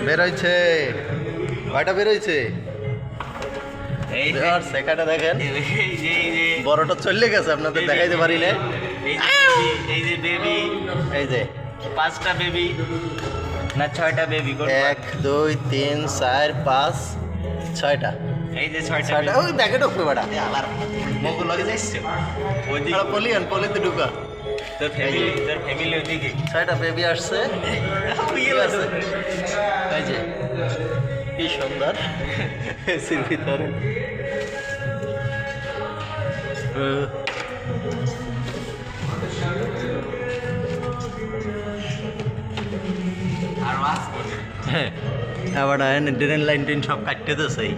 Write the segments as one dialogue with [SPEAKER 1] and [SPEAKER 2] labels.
[SPEAKER 1] বেরোইছে, কয়টা বেরোইছে? আর সেকাটা দেখেন, বড়টা চলে গেছে, আপনাদের দেখাইতে পারি না।
[SPEAKER 2] এই যে বেবি,
[SPEAKER 1] এই যে
[SPEAKER 2] 5টা বেবি না 6টা বেবি,
[SPEAKER 1] 1 2 3 4 5 6টা।
[SPEAKER 2] এই যে 6টা
[SPEAKER 1] ছয়টা ওই ব্যাগে ঢুকবে বেটা।
[SPEAKER 2] আবার মগু লগে যাইছে ওইদিকে।
[SPEAKER 1] আর পলিতে ঢুকা।
[SPEAKER 2] তোর ফ্যামিলি ওইদিকে
[SPEAKER 1] 6টা বেবি আসছে। ঠিক আছে, এই যে কি সুন্দর এসির ভিতরে।
[SPEAKER 2] আর ওয়াজ
[SPEAKER 1] হ্যাঁ, আবার ড্রেন লাইন টেন সব কাটতে তো সেই।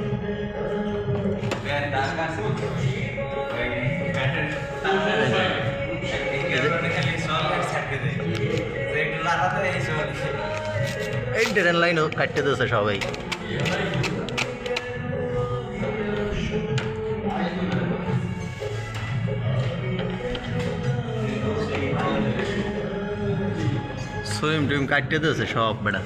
[SPEAKER 1] এই ড্রেন লাইনও কাটতে দিয়েছে সবাই। সুইম টুইম কাটতে দিয়েছে সব বেটা।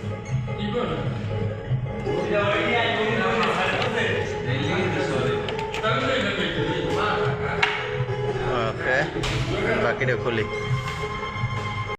[SPEAKER 1] ওকে, বাকিটা খুলি।